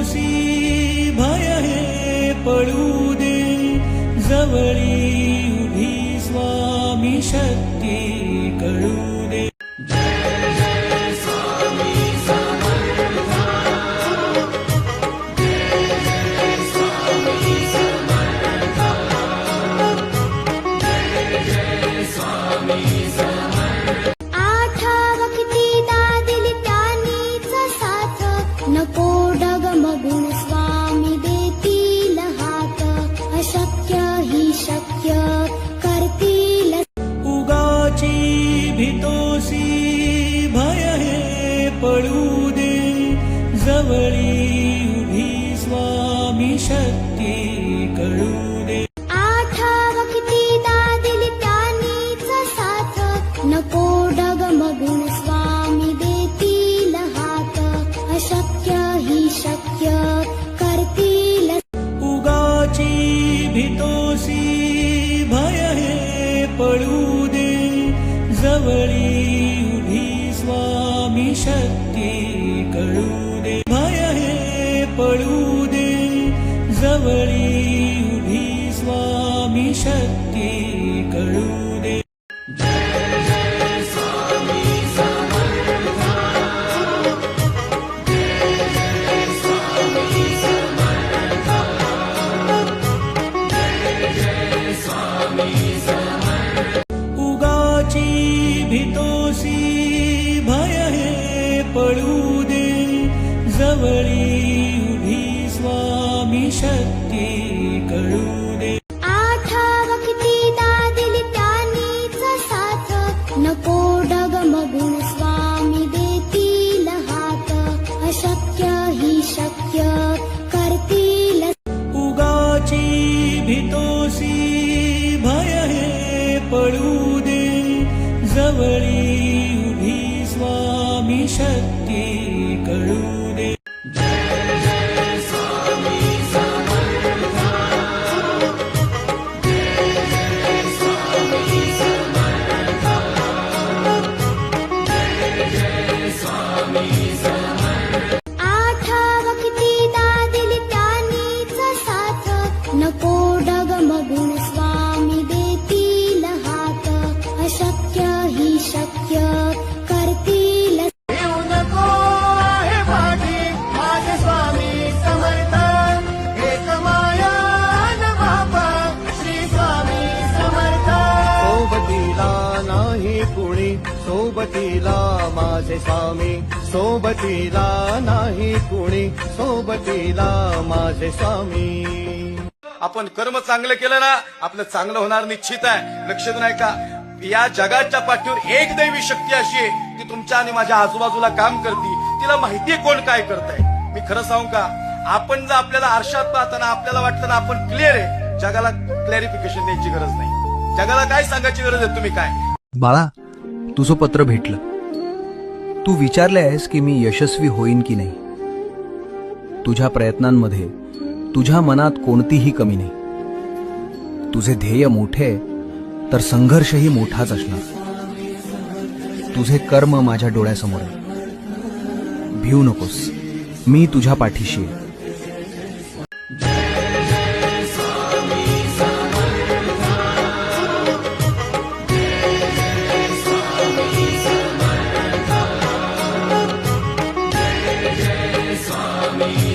भीतोसी भय हे पळू दे, जवळी उभी स्वामी शक्ती कळू दे. नको डगमगुण स्वामी देतील हात, अशक्य ही शक्य करतील. उगाची भीतोसी भय हे पळू दे, जवळी उभी स्वामी शक्ती कळू दे. आठाव किती दादिली त्यांनीच साथ, नको डगमगुण स्वामी देतील हात, अशक्य ही शक्य करतील. उगाची भीतोसी भय हे पळू दे, जवळी उभी स्वामी शक्ती कळू दे. भय हे पळू दे, जवळी उभी स्वामी शक्ती कळू दे. उगाची भीतोसी भय हे पळू दे, जवळी उभी स्वामी शक्ती कळू दे. आठाव किती दादिली त्यांनीच साथ, नको डगमगुण स्वामी देतील हात, अशक्य ही शक्य करतील. उगाची भीतोसी भय हे पळू दे, जवळी उभी स्वामी शक्ती कळू दे. आठाव किती दादिली त्यांनीच साथ, नको डगमगुण स्वामी देतील हात, अशक्य ही शक्य करतील. येऊ नको आहे पाठी माझे स्वामी समर्थ, एक माया न बापा श्री स्वामी समर्थ. सोबतीला नाही कुणी, सोबतीला माझे स्वामी, सोबतीला नाही कुणी, सोबतीला माझे स्वामी. आपण कर्म चांगले केलं ना, आपलं चांगलं होणार निश्चित आहे. लक्षात नाही का, या जगाच्या पाठीवर एक दैवी शक्ती अशी आहे ती तुमच्या आणि माझ्या आजूबाजूला काम करते. तिला माहितीये कोण काय करतंय. मी खरं सांगू का, आपण जर आपल्याला आरशात पाहताना आपल्याला वाटतं ना आपण क्लिअर आहे, जगाला क्लॅरिफिकेशन द्यायची गरज नाही. जगाला काय सांगायची गरज आहे, तुम्ही काय. बाळा, तुझं पत्र भेटलं. तू विचारले आहेस की मी यशस्वी होईन की नाही. तुझ्या प्रयत्नांमध्ये तुझ्या मनात कोणतीही कमी नाही. तुझे ध्येय मोठे तर संघर्षही मोठाच असणार. तुझे कर्म माझ्या डोळ्यासमोर आहे. भिवू नकोस, मी तुझ्या पाठीशी आहे. स्वामी